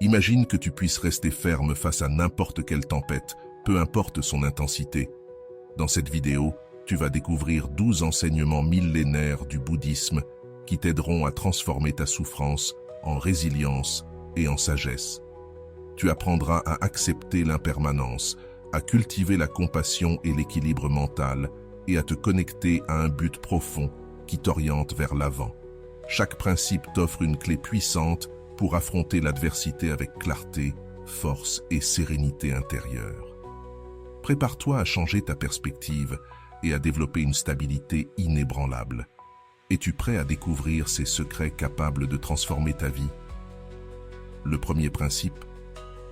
Imagine que tu puisses rester ferme face à n'importe quelle tempête, peu importe son intensité. Dans cette vidéo, tu vas découvrir 12 enseignements millénaires du bouddhisme qui t'aideront à transformer ta souffrance en résilience et en sagesse. Tu apprendras à accepter l'impermanence, à cultiver la compassion et l'équilibre mental et à te connecter à un but profond qui t'oriente vers l'avant. Chaque principe t'offre une clé puissante pour affronter l'adversité avec clarté, force et sérénité intérieure. Prépare-toi à changer ta perspective et à développer une stabilité inébranlable. Es-tu prêt à découvrir ces secrets capables de transformer ta vie? Le premier principe,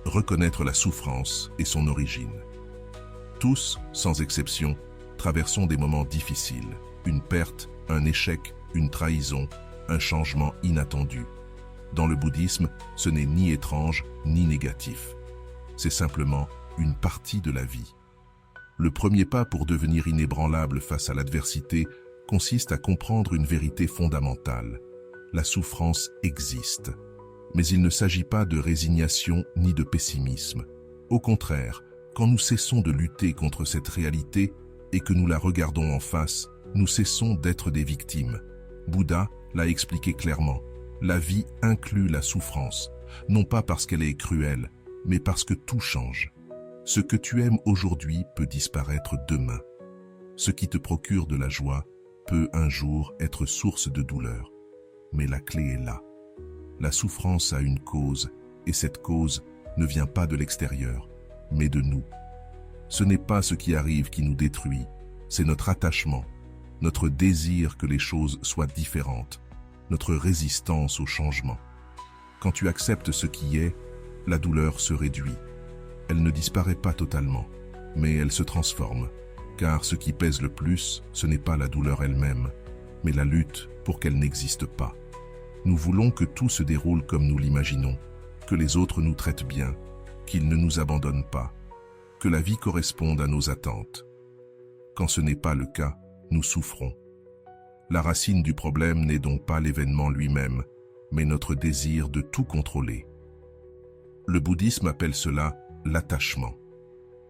reconnaître la souffrance et son origine. Tous, sans exception, traversons des moments difficiles, une perte, un échec, une trahison, un changement inattendu. Dans le bouddhisme, ce n'est ni étrange ni négatif. C'est simplement une partie de la vie. Le premier pas pour devenir inébranlable face à l'adversité consiste à comprendre une vérité fondamentale. La souffrance existe. Mais il ne s'agit pas de résignation ni de pessimisme. Au contraire, quand nous cessons de lutter contre cette réalité et que nous la regardons en face, nous cessons d'être des victimes. Bouddha l'a expliqué clairement. La vie inclut la souffrance, non pas parce qu'elle est cruelle, mais parce que tout change. Ce que tu aimes aujourd'hui peut disparaître demain. Ce qui te procure de la joie peut un jour être source de douleur. Mais la clé est là. La souffrance a une cause, et cette cause ne vient pas de l'extérieur, mais de nous. Ce n'est pas ce qui arrive qui nous détruit, c'est notre attachement, notre désir que les choses soient différentes, notre résistance au changement. Quand tu acceptes ce qui est, la douleur se réduit. Elle ne disparaît pas totalement, mais elle se transforme, car ce qui pèse le plus, ce n'est pas la douleur elle-même, mais la lutte pour qu'elle n'existe pas. Nous voulons que tout se déroule comme nous l'imaginons, que les autres nous traitent bien, qu'ils ne nous abandonnent pas, que la vie corresponde à nos attentes. Quand ce n'est pas le cas, nous souffrons. La racine du problème n'est donc pas l'événement lui-même, mais notre désir de tout contrôler. Le bouddhisme appelle cela l'attachement.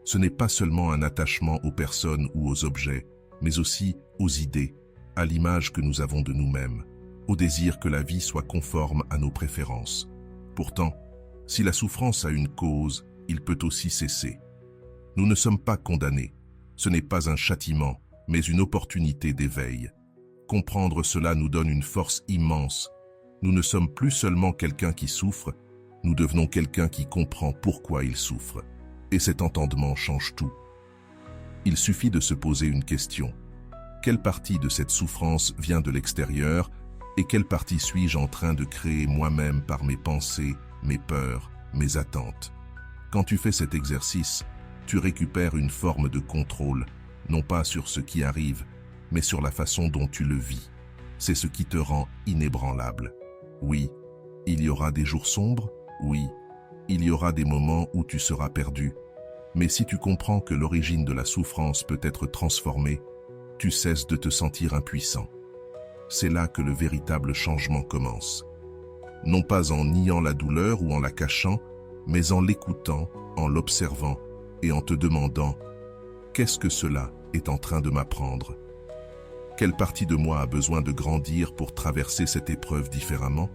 Ce n'est pas seulement un attachement aux personnes ou aux objets, mais aussi aux idées, à l'image que nous avons de nous-mêmes, au désir que la vie soit conforme à nos préférences. Pourtant, si la souffrance a une cause, il peut aussi cesser. Nous ne sommes pas condamnés. Ce n'est pas un châtiment, mais une opportunité d'éveil. Comprendre cela nous donne une force immense. Nous ne sommes plus seulement quelqu'un qui souffre, nous devenons quelqu'un qui comprend pourquoi il souffre. Et cet entendement change tout. Il suffit de se poser une question. Quelle partie de cette souffrance vient de l'extérieur et quelle partie suis-je en train de créer moi-même par mes pensées, mes peurs, mes attentes? Quand tu fais cet exercice, tu récupères une forme de contrôle, non pas sur ce qui arrive, mais sur la façon dont tu le vis. C'est ce qui te rend inébranlable. Oui, il y aura des jours sombres, oui, il y aura des moments où tu seras perdu. Mais si tu comprends que l'origine de la souffrance peut être transformée, tu cesses de te sentir impuissant. C'est là que le véritable changement commence. Non pas en niant la douleur ou en la cachant, mais en l'écoutant, en l'observant et en te demandant « Qu'est-ce que cela est en train de m'apprendre ? Quelle partie de moi a besoin de grandir pour traverser cette épreuve différemment ?»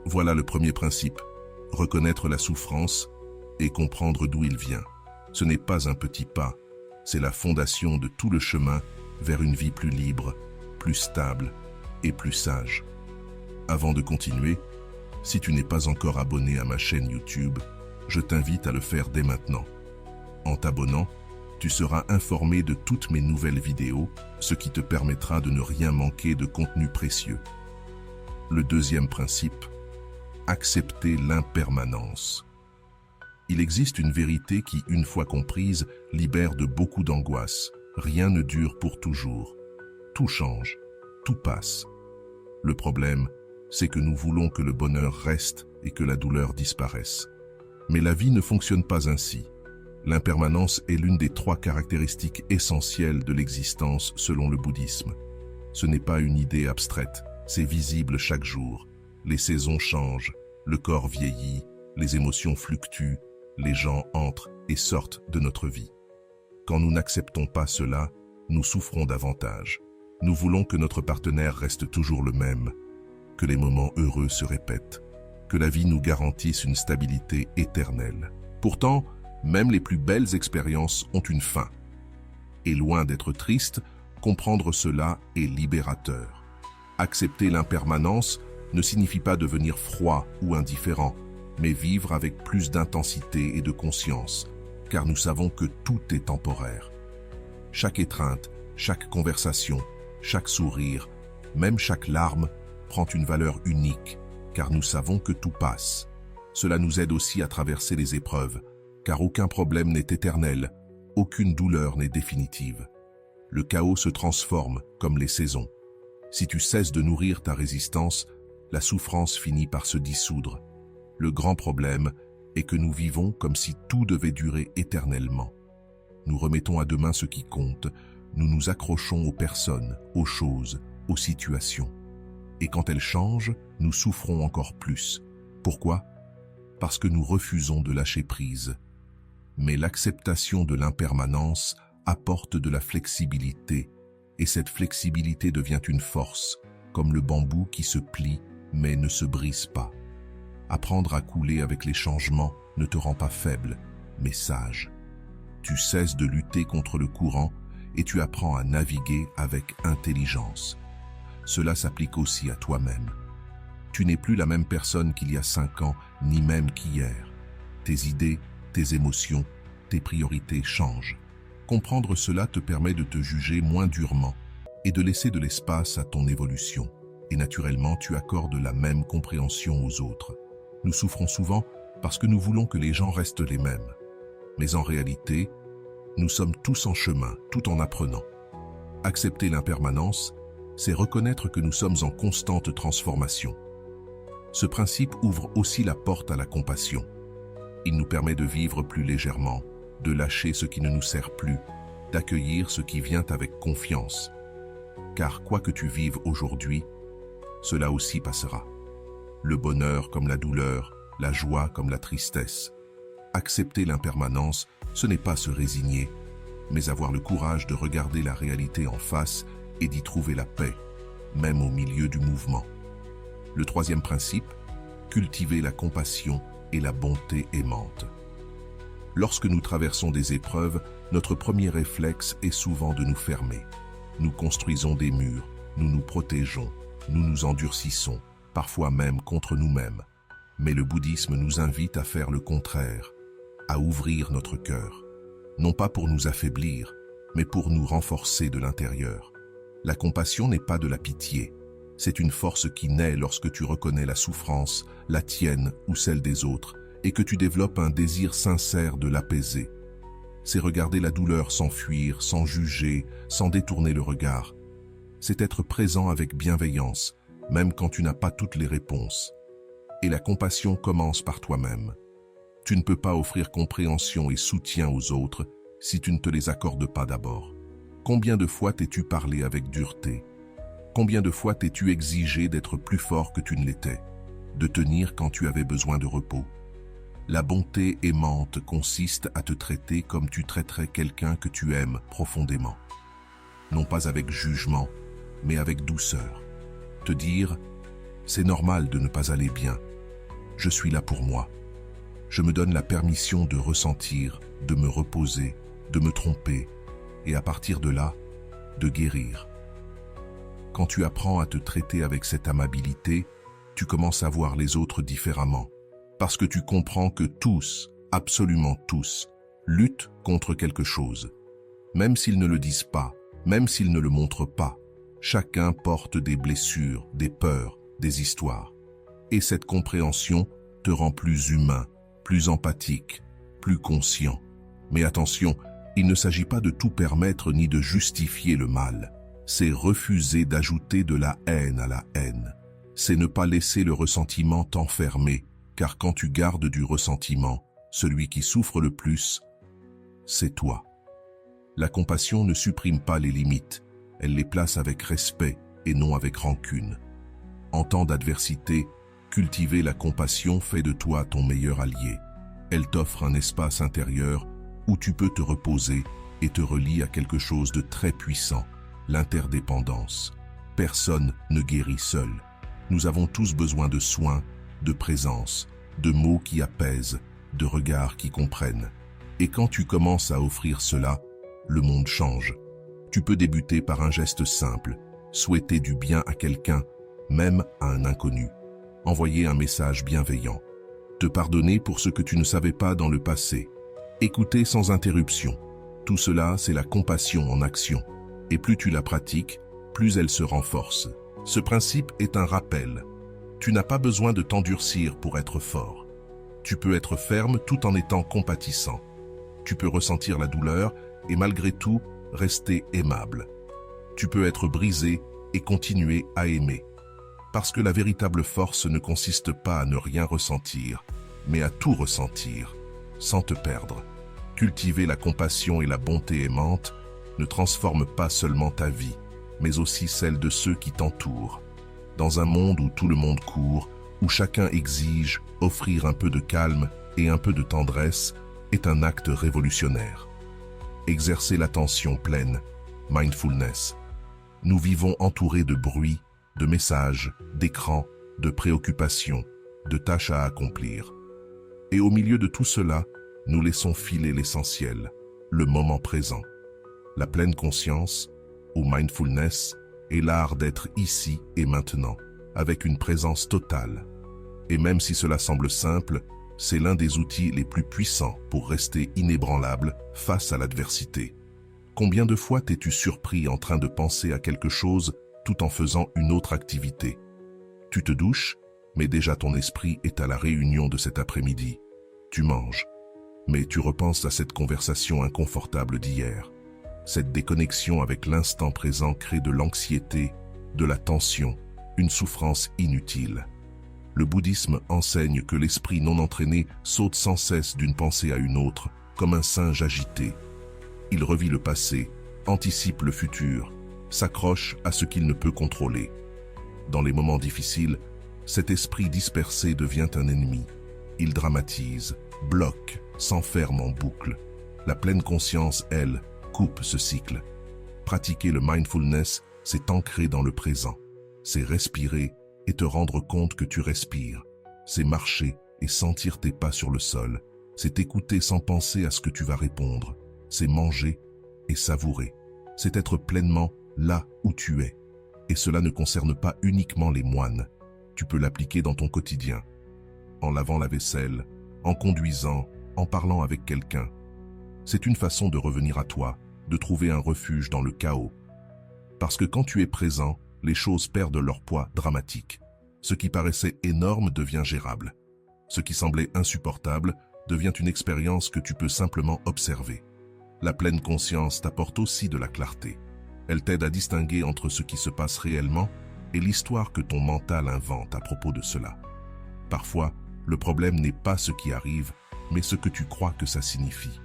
Voilà le premier principe, reconnaître la souffrance et comprendre d'où il vient. Ce n'est pas un petit pas, c'est la fondation de tout le chemin vers une vie plus libre, plus stable et plus sage. Avant de continuer, si tu n'es pas encore abonné à ma chaîne YouTube, je t'invite à le faire dès maintenant. En t'abonnant, tu seras informé de toutes mes nouvelles vidéos, ce qui te permettra de ne rien manquer de contenu précieux. Le deuxième principe, accepter l'impermanence. Il existe une vérité qui, une fois comprise, libère de beaucoup d'angoisse. Rien ne dure pour toujours. Tout change, tout passe. Le problème, c'est que nous voulons que le bonheur reste et que la douleur disparaisse. Mais la vie ne fonctionne pas ainsi. L'impermanence est l'une des 3 caractéristiques essentielles de l'existence selon le bouddhisme. Ce n'est pas une idée abstraite, c'est visible chaque jour. Les saisons changent, le corps vieillit, Les émotions fluctuent, les gens entrent et sortent de notre vie. Quand nous n'acceptons pas cela, nous souffrons davantage. Nous voulons que notre partenaire reste toujours le même, que les moments heureux se répètent, que la vie nous garantisse une stabilité éternelle. Pourtant, même les plus belles expériences ont une fin. Et loin d'être triste, comprendre cela est libérateur. Accepter l'impermanence ne signifie pas devenir froid ou indifférent, mais vivre avec plus d'intensité et de conscience, car nous savons que tout est temporaire. Chaque étreinte, chaque conversation, chaque sourire, même chaque larme, prend une valeur unique, car nous savons que tout passe. Cela nous aide aussi à traverser les épreuves, car aucun problème n'est éternel, aucune douleur n'est définitive. Le chaos se transforme comme les saisons. Si tu cesses de nourrir ta résistance, la souffrance finit par se dissoudre. Le grand problème est que nous vivons comme si tout devait durer éternellement. Nous remettons à demain ce qui compte, nous nous accrochons aux personnes, aux choses, aux situations. Et quand elles changent, nous souffrons encore plus. Pourquoi? Parce que nous refusons de lâcher prise. Mais l'acceptation de l'impermanence apporte de la flexibilité, et cette flexibilité devient une force, comme le bambou qui se plie mais ne se brise pas. Apprendre à couler avec les changements ne te rend pas faible, mais sage. Tu cesses de lutter contre le courant et tu apprends à naviguer avec intelligence. Cela s'applique aussi à toi-même. Tu n'es plus la même personne qu'il y a 5 ans, ni même qu'hier. Tes idées, tes émotions, tes priorités changent. Comprendre cela te permet de te juger moins durement et de laisser de l'espace à ton évolution. Et naturellement, tu accordes la même compréhension aux autres. Nous souffrons souvent parce que nous voulons que les gens restent les mêmes. Mais en réalité, nous sommes tous en chemin, tout en apprenant. Accepter l'impermanence, c'est reconnaître que nous sommes en constante transformation. Ce principe ouvre aussi la porte à la compassion. Il nous permet de vivre plus légèrement, de lâcher ce qui ne nous sert plus, d'accueillir ce qui vient avec confiance. Car quoi que tu vives aujourd'hui, cela aussi passera. Le bonheur comme la douleur, la joie comme la tristesse. Accepter l'impermanence, ce n'est pas se résigner, mais avoir le courage de regarder la réalité en face et d'y trouver la paix, même au milieu du mouvement. Le troisième principe, cultiver la compassion et la bonté aimante. Lorsque nous traversons des épreuves, notre premier réflexe est souvent de nous fermer. Nous construisons des murs, nous nous protégeons, nous nous endurcissons, parfois même contre nous-mêmes. Mais le bouddhisme nous invite à faire le contraire, à ouvrir notre cœur. Non pas pour nous affaiblir, mais pour nous renforcer de l'intérieur. La compassion n'est pas de la pitié. C'est une force qui naît lorsque tu reconnais la souffrance, la tienne ou celle des autres, et que tu développes un désir sincère de l'apaiser. C'est regarder la douleur sans fuir, sans juger, sans détourner le regard. C'est être présent avec bienveillance, même quand tu n'as pas toutes les réponses. Et la compassion commence par toi-même. Tu ne peux pas offrir compréhension et soutien aux autres si tu ne te les accordes pas d'abord. Combien de fois t'es-tu parlé avec dureté? Combien de fois t'es-tu exigé d'être plus fort que tu ne l'étais, de tenir quand tu avais besoin de repos? La bonté aimante consiste à te traiter comme tu traiterais quelqu'un que tu aimes profondément. Non pas avec jugement, mais avec douceur. Te dire, c'est normal de ne pas aller bien. Je suis là pour moi. Je me donne la permission de ressentir, de me reposer, de me tromper, et à partir de là, de guérir. Quand tu apprends à te traiter avec cette amabilité, tu commences à voir les autres différemment. Parce que tu comprends que tous, absolument tous, luttent contre quelque chose. Même s'ils ne le disent pas, même s'ils ne le montrent pas, chacun porte des blessures, des peurs, des histoires. Et cette compréhension te rend plus humain, plus empathique, plus conscient. Mais attention, il ne s'agit pas de tout permettre ni de justifier le mal. C'est refuser d'ajouter de la haine à la haine. C'est ne pas laisser le ressentiment t'enfermer, car quand tu gardes du ressentiment, celui qui souffre le plus, c'est toi. La compassion ne supprime pas les limites, elle les place avec respect et non avec rancune. En temps d'adversité, Cultiver la compassion fait de toi ton meilleur allié. Elle t'offre un espace intérieur où tu peux te reposer et te relie à quelque chose de très puissant, l'interdépendance. Personne ne guérit seul. Nous avons tous besoin de soins, de présence, de mots qui apaisent, de regards qui comprennent. Et quand tu commences à offrir cela, le monde change. Tu peux débuter par un geste simple, souhaiter du bien à quelqu'un, même à un inconnu. Envoyer un message bienveillant. Te pardonner pour ce que tu ne savais pas dans le passé. Écouter sans interruption. Tout cela, c'est la compassion en action. Et plus tu la pratiques, plus elle se renforce. Ce principe est un rappel. Tu n'as pas besoin de t'endurcir pour être fort. Tu peux être ferme tout en étant compatissant. Tu peux ressentir la douleur et malgré tout, rester aimable. Tu peux être brisé et continuer à aimer. Parce que la véritable force ne consiste pas à ne rien ressentir, mais à tout ressentir, sans te perdre. Cultiver la compassion et la bonté aimante ne transforme pas seulement ta vie, mais aussi celle de ceux qui t'entourent. Dans un monde où tout le monde court, où chacun exige, offrir un peu de calme et un peu de tendresse est un acte révolutionnaire. Exercer l'attention pleine, mindfulness. Nous vivons entourés de bruit, de messages, d'écrans, de préoccupations, de tâches à accomplir. Et au milieu de tout cela, nous laissons filer l'essentiel, le moment présent. La pleine conscience, ou mindfulness, est l'art d'être ici et maintenant, avec une présence totale. Et même si cela semble simple, c'est l'un des outils les plus puissants pour rester inébranlable face à l'adversité. Combien de fois t'es-tu surpris en train de penser à quelque chose tout en faisant une autre activité? Tu te douches, mais déjà ton esprit est à la réunion de cet après-midi. Tu manges, mais tu repenses à cette conversation inconfortable d'hier. Cette déconnexion avec l'instant présent crée de l'anxiété, de la tension, une souffrance inutile. Le bouddhisme enseigne que l'esprit non entraîné saute sans cesse d'une pensée à une autre, comme un singe agité. Il revit le passé, anticipe le futur, s'accroche à ce qu'il ne peut contrôler. Dans les moments difficiles, cet esprit dispersé devient un ennemi. Il dramatise, bloque, s'enferme en boucle. La pleine conscience, elle, coupe ce cycle. Pratiquer le mindfulness, c'est t'ancrer dans le présent. C'est respirer et te rendre compte que tu respires. C'est marcher et sentir tes pas sur le sol. C'est écouter sans penser à ce que tu vas répondre. C'est manger et savourer. C'est être pleinement là où tu es. Et cela ne concerne pas uniquement les moines. Tu peux l'appliquer dans ton quotidien. En lavant la vaisselle, en conduisant, en parlant avec quelqu'un. C'est une façon de revenir à toi, de trouver un refuge dans le chaos. Parce que quand tu es présent, les choses perdent leur poids dramatique. Ce qui paraissait énorme devient gérable. Ce qui semblait insupportable devient une expérience que tu peux simplement observer. La pleine conscience t'apporte aussi de la clarté. Elle t'aide à distinguer entre ce qui se passe réellement et l'histoire que ton mental invente à propos de cela. Parfois, le problème n'est pas ce qui arrive, mais ce que tu crois que ça signifie.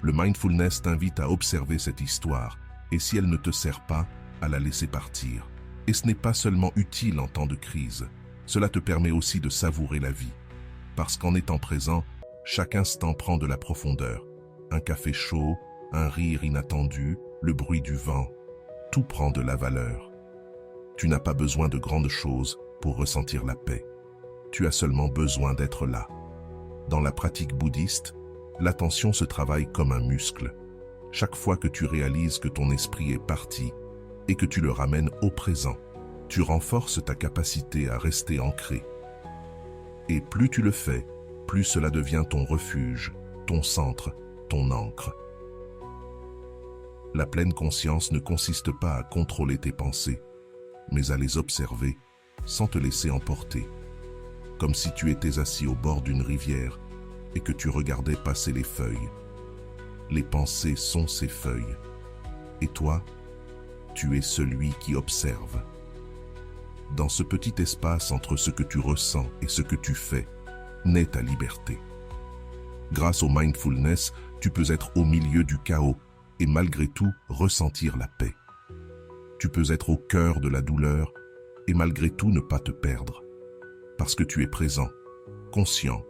Le mindfulness t'invite à observer cette histoire, et si elle ne te sert pas, à la laisser partir. Et ce n'est pas seulement utile en temps de crise, cela te permet aussi de savourer la vie. Parce qu'en étant présent, chaque instant prend de la profondeur. Un café chaud, un rire inattendu, le bruit du vent, tout prend de la valeur. Tu n'as pas besoin de grandes choses pour ressentir la paix. Tu as seulement besoin d'être là. Dans la pratique bouddhiste, l'attention se travaille comme un muscle. Chaque fois que tu réalises que ton esprit est parti et que tu le ramènes au présent, tu renforces ta capacité à rester ancré. Et plus tu le fais, plus cela devient ton refuge, ton centre, ton ancre. La pleine conscience ne consiste pas à contrôler tes pensées, mais à les observer sans te laisser emporter. Comme si tu étais assis au bord d'une rivière et que tu regardais passer les feuilles. Les pensées sont ces feuilles. Et toi, tu es celui qui observe. Dans ce petit espace entre ce que tu ressens et ce que tu fais, naît ta liberté. Grâce au mindfulness, tu peux être au milieu du chaos et malgré tout ressentir la paix. Tu peux être au cœur de la douleur et malgré tout ne pas te perdre. parce que tu es présent, conscient,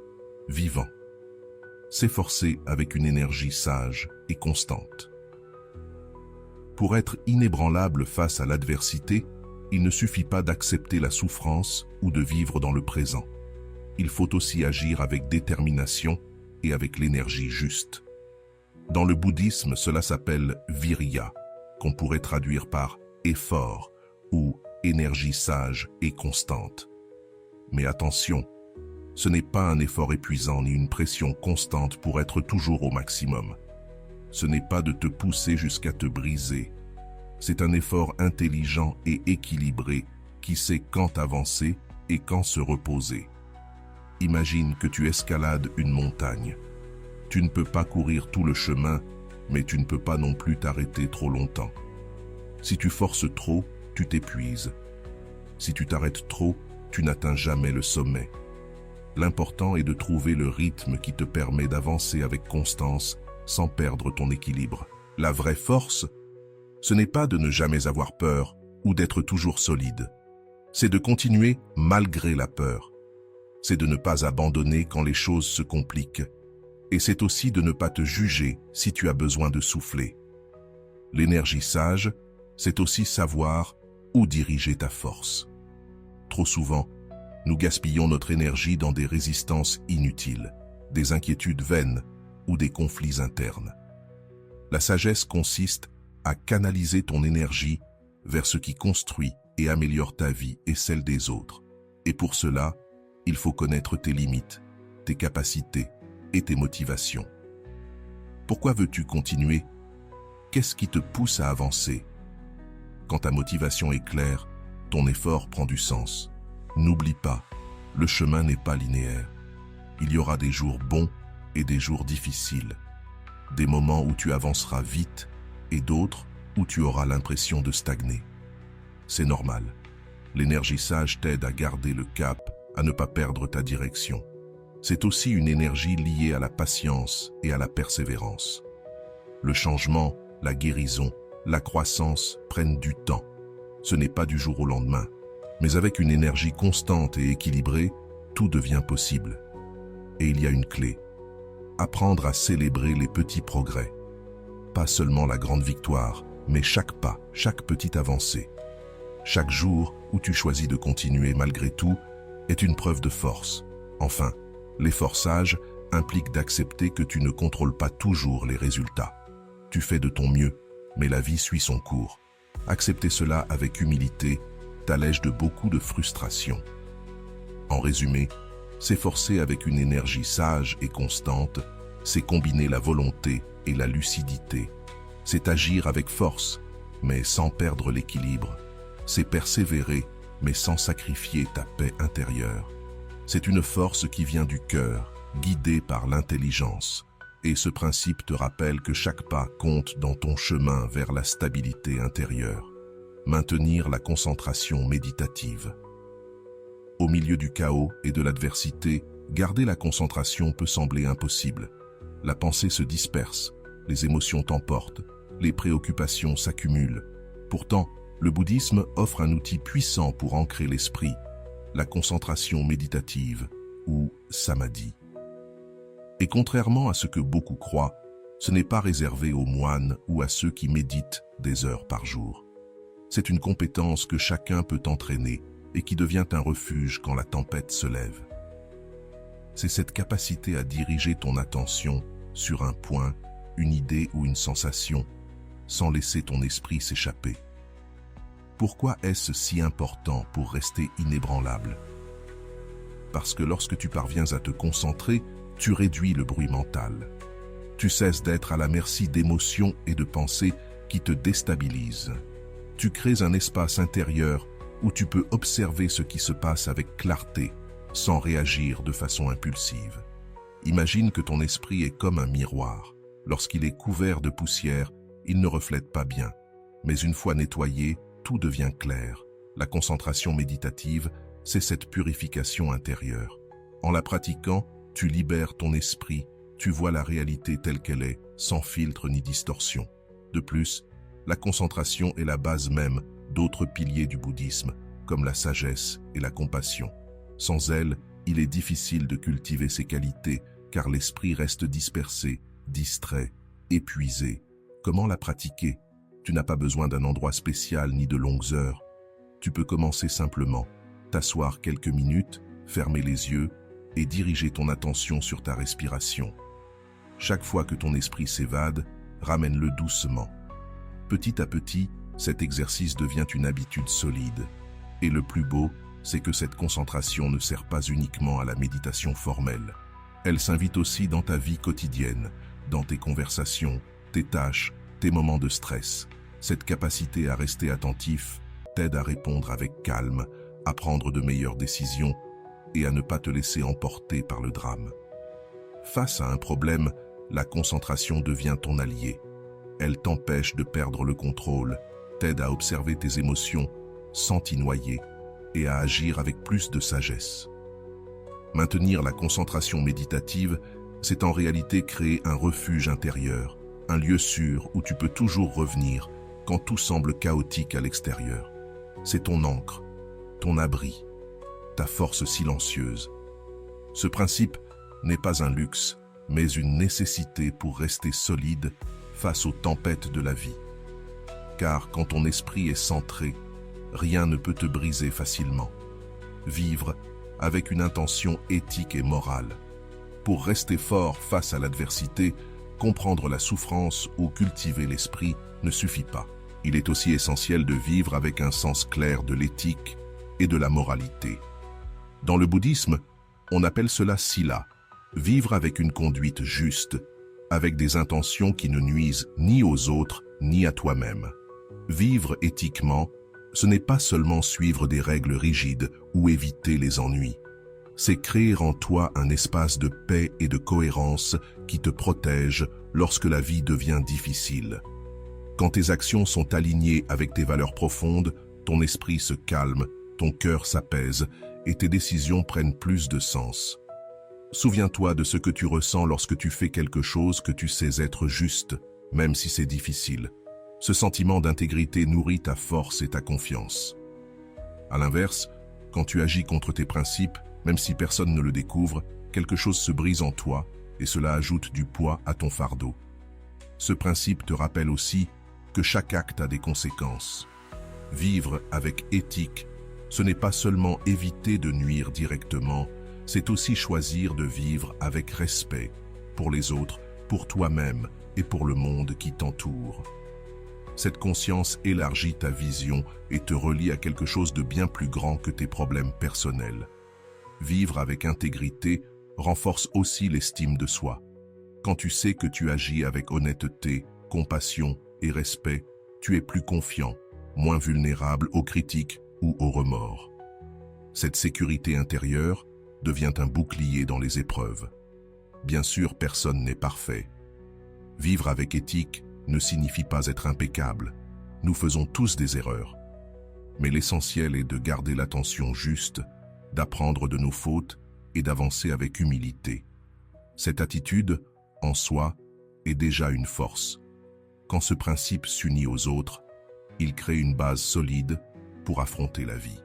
vivant. S'efforcer avec une énergie sage et constante. Pour être inébranlable face à l'adversité, il ne suffit pas d'accepter la souffrance ou de vivre dans le présent. Il faut aussi agir avec détermination et avec l'énergie juste. Dans le bouddhisme, cela s'appelle virya, qu'on pourrait traduire par effort ou énergie sage et constante. Mais attention, ce n'est pas un effort épuisant ni une pression constante pour être toujours au maximum. Ce n'est pas de te pousser jusqu'à te briser. C'est un effort intelligent et équilibré qui sait quand avancer et quand se reposer. Imagine que tu escalades une montagne. Tu ne peux pas courir tout le chemin, mais tu ne peux pas non plus t'arrêter trop longtemps. Si tu forces trop, tu t'épuises. Si tu t'arrêtes trop, tu n'atteins jamais le sommet. L'important est de trouver le rythme qui te permet d'avancer avec constance sans perdre ton équilibre. La vraie force, ce n'est pas de ne jamais avoir peur ou d'être toujours solide. C'est de continuer malgré la peur. C'est de ne pas abandonner quand les choses se compliquent. Et c'est aussi de ne pas te juger si tu as besoin de souffler. L'énergie sage, c'est aussi savoir où diriger ta force. Trop souvent, nous gaspillons notre énergie dans des résistances inutiles, des inquiétudes vaines ou des conflits internes. La sagesse consiste à canaliser ton énergie vers ce qui construit et améliore ta vie et celle des autres. Et pour cela, il faut connaître tes limites, tes capacités et tes motivations. Pourquoi veux-tu continuer? Qu'est-ce qui te pousse à avancer? Quand ta motivation est claire, ton effort prend du sens. N'oublie pas, le chemin n'est pas linéaire. Il y aura des jours bons et des jours difficiles. Des moments où tu avanceras vite et d'autres où tu auras l'impression de stagner. C'est normal. L'énergie sage t'aide à garder le cap, à ne pas perdre ta direction. C'est aussi une énergie liée à la patience et à la persévérance. Le changement, la guérison, la croissance prennent du temps. Ce n'est pas du jour au lendemain. Mais avec une énergie constante et équilibrée, tout devient possible. Et il y a une clé. Apprendre à célébrer les petits progrès. Pas seulement la grande victoire, mais chaque pas, chaque petite avancée. Chaque jour où tu choisis de continuer malgré tout est une preuve de force. Enfin, l'effort sage implique d'accepter que tu ne contrôles pas toujours les résultats. Tu fais de ton mieux, mais la vie suit son cours. Accepter cela avec humilité t'allège de beaucoup de frustration. En résumé, s'efforcer avec une énergie sage et constante, c'est combiner la volonté et la lucidité. C'est agir avec force, mais sans perdre l'équilibre. C'est persévérer, mais sans sacrifier ta paix intérieure. C'est une force qui vient du cœur, guidée par l'intelligence. Et ce principe te rappelle que chaque pas compte dans ton chemin vers la stabilité intérieure. Maintenir la concentration méditative. Au milieu du chaos et de l'adversité, garder la concentration peut sembler impossible. La pensée se disperse, les émotions t'emportent, les préoccupations s'accumulent. Pourtant, le bouddhisme offre un outil puissant pour ancrer l'esprit, la concentration méditative ou samadhi. Et contrairement à ce que beaucoup croient, ce n'est pas réservé aux moines ou à ceux qui méditent des heures par jour. C'est une compétence que chacun peut entraîner et qui devient un refuge quand la tempête se lève. C'est cette capacité à diriger ton attention sur un point, une idée ou une sensation, sans laisser ton esprit s'échapper. Pourquoi est-ce si important pour rester inébranlable? Parce que lorsque tu parviens à te concentrer, tu réduis le bruit mental. Tu cesses d'être à la merci d'émotions et de pensées qui te déstabilisent. Tu crées un espace intérieur où tu peux observer ce qui se passe avec clarté, sans réagir de façon impulsive. Imagine que ton esprit est comme un miroir. Lorsqu'il est couvert de poussière, il ne reflète pas bien. Mais une fois nettoyé, tout devient clair. La concentration méditative, c'est cette purification intérieure. En la pratiquant, tu libères ton esprit, tu vois la réalité telle qu'elle est, sans filtre ni distorsion. De plus, la concentration est la base même d'autres piliers du bouddhisme, comme la sagesse et la compassion. Sans elle, il est difficile de cultiver ses qualités, car l'esprit reste dispersé, distrait, épuisé. Comment la pratiquer? Tu n'as pas besoin d'un endroit spécial ni de longues heures. Tu peux commencer simplement, t'asseoir quelques minutes, fermer les yeux et diriger ton attention sur ta respiration. Chaque fois que ton esprit s'évade, ramène-le doucement. Petit à petit, cet exercice devient une habitude solide. Et le plus beau, c'est que cette concentration ne sert pas uniquement à la méditation formelle. Elle s'invite aussi dans ta vie quotidienne, dans tes conversations, tes tâches, tes moments de stress. Cette capacité à rester attentif t'aide à répondre avec calme, à prendre de meilleures décisions et à ne pas te laisser emporter par le drame. Face à un problème, la concentration devient ton allié. Elle t'empêche de perdre le contrôle, t'aide à observer tes émotions sans t'y noyer et à agir avec plus de sagesse. Maintenir la concentration méditative, c'est en réalité créer un refuge intérieur, un lieu sûr où tu peux toujours revenir quand tout semble chaotique à l'extérieur. C'est ton ancre, ton abri, ta force silencieuse. Ce principe n'est pas un luxe, mais une nécessité pour rester solide face aux tempêtes de la vie. Car quand ton esprit est centré, rien ne peut te briser facilement. Vivre avec une intention éthique et morale. Pour rester fort face à l'adversité, comprendre la souffrance ou cultiver l'esprit ne suffit pas. Il est aussi essentiel de vivre avec un sens clair de l'éthique et de la moralité. Dans le bouddhisme, on appelle cela sila, vivre avec une conduite juste, avec des intentions qui ne nuisent ni aux autres ni à toi-même. Vivre éthiquement, ce n'est pas seulement suivre des règles rigides ou éviter les ennuis. C'est créer en toi un espace de paix et de cohérence qui te protège lorsque la vie devient difficile. Quand tes actions sont alignées avec tes valeurs profondes, ton esprit se calme, ton cœur s'apaise et tes décisions prennent plus de sens. Souviens-toi de ce que tu ressens lorsque tu fais quelque chose que tu sais être juste, même si c'est difficile. Ce sentiment d'intégrité nourrit ta force et ta confiance. À l'inverse, quand tu agis contre tes principes, même si personne ne le découvre, quelque chose se brise en toi et cela ajoute du poids à ton fardeau. Ce principe te rappelle aussi que chaque acte a des conséquences. Vivre avec éthique, ce n'est pas seulement éviter de nuire directement, c'est aussi choisir de vivre avec respect pour les autres, pour toi-même et pour le monde qui t'entoure. Cette conscience élargit ta vision et te relie à quelque chose de bien plus grand que tes problèmes personnels. Vivre avec intégrité renforce aussi l'estime de soi. Quand tu sais que tu agis avec honnêteté, compassion et respect, tu es plus confiant, moins vulnérable aux critiques ou aux remords. Cette sécurité intérieure devient un bouclier dans les épreuves. Bien sûr, personne n'est parfait. Vivre avec éthique ne signifie pas être impeccable. Nous faisons tous des erreurs. Mais l'essentiel est de garder l'attention juste, d'apprendre de nos fautes et d'avancer avec humilité. Cette attitude, en soi, est déjà une force. Quand ce principe s'unit aux autres, il crée une base solide pour affronter la vie.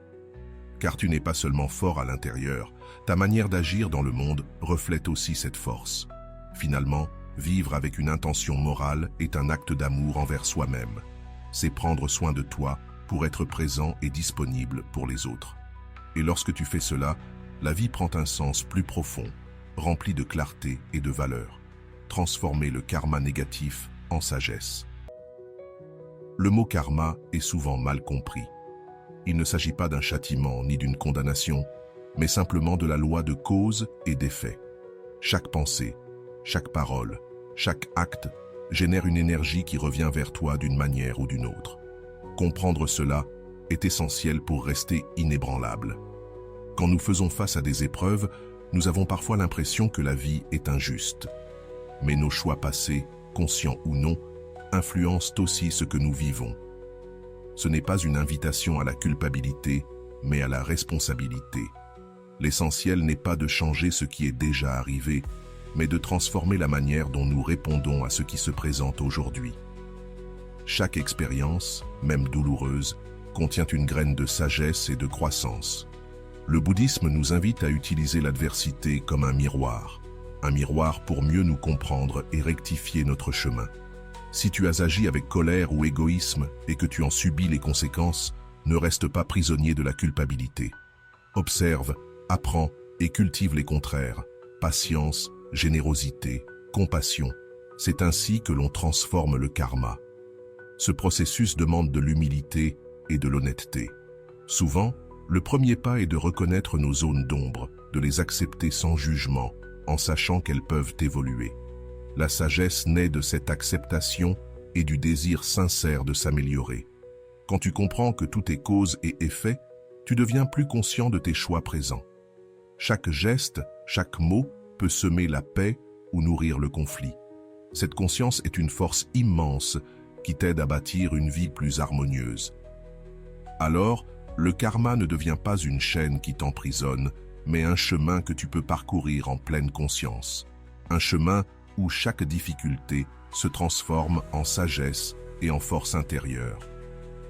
Car tu n'es pas seulement fort à l'intérieur, ta manière d'agir dans le monde reflète aussi cette force. Finalement, vivre avec une intention morale est un acte d'amour envers soi-même. C'est prendre soin de toi pour être présent et disponible pour les autres. Et lorsque tu fais cela, la vie prend un sens plus profond, rempli de clarté et de valeur. Transformer le karma négatif en sagesse. Le mot karma est souvent mal compris. Il ne s'agit pas d'un châtiment ni d'une condamnation, mais simplement de la loi de cause et d'effet. Chaque pensée, chaque parole, chaque acte génère une énergie qui revient vers toi d'une manière ou d'une autre. Comprendre cela est essentiel pour rester inébranlable. Quand nous faisons face à des épreuves, nous avons parfois l'impression que la vie est injuste. Mais nos choix passés, conscients ou non, influencent aussi ce que nous vivons. Ce n'est pas une invitation à la culpabilité, mais à la responsabilité. L'essentiel n'est pas de changer ce qui est déjà arrivé, mais de transformer la manière dont nous répondons à ce qui se présente aujourd'hui. Chaque expérience, même douloureuse, contient une graine de sagesse et de croissance. Le bouddhisme nous invite à utiliser l'adversité comme un miroir pour mieux nous comprendre et rectifier notre chemin. Si tu as agi avec colère ou égoïsme et que tu en subis les conséquences, ne reste pas prisonnier de la culpabilité. Observe, apprends et cultive les contraires, patience, générosité, compassion. C'est ainsi que l'on transforme le karma. Ce processus demande de l'humilité et de l'honnêteté. Souvent, le premier pas est de reconnaître nos zones d'ombre, de les accepter sans jugement, en sachant qu'elles peuvent évoluer. La sagesse naît de cette acceptation et du désir sincère de s'améliorer. Quand tu comprends que tout est cause et effet, tu deviens plus conscient de tes choix présents. Chaque geste, chaque mot peut semer la paix ou nourrir le conflit. Cette conscience est une force immense qui t'aide à bâtir une vie plus harmonieuse. Alors, le karma ne devient pas une chaîne qui t'emprisonne, mais un chemin que tu peux parcourir en pleine conscience. Un chemin où chaque difficulté se transforme en sagesse et en force intérieure.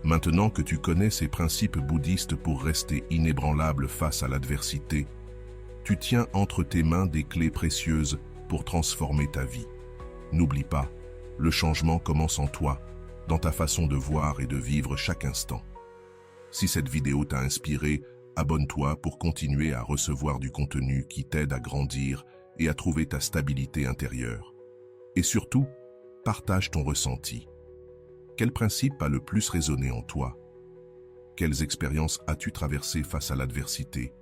Maintenant que tu connais ces principes bouddhistes pour rester inébranlable face à l'adversité, tu tiens entre tes mains des clés précieuses pour transformer ta vie. N'oublie pas, le changement commence en toi, dans ta façon de voir et de vivre chaque instant. Si cette vidéo t'a inspiré, abonne-toi pour continuer à recevoir du contenu qui t'aide à grandir et à trouver ta stabilité intérieure. Et surtout, partage ton ressenti. Quel principe a le plus résonné en toi? Quelles expériences as-tu traversées face à l'adversité?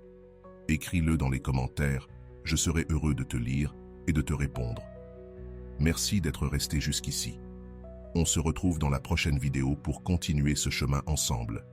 Écris-le dans les commentaires, je serai heureux de te lire et de te répondre. Merci d'être resté jusqu'ici. On se retrouve dans la prochaine vidéo pour continuer ce chemin ensemble.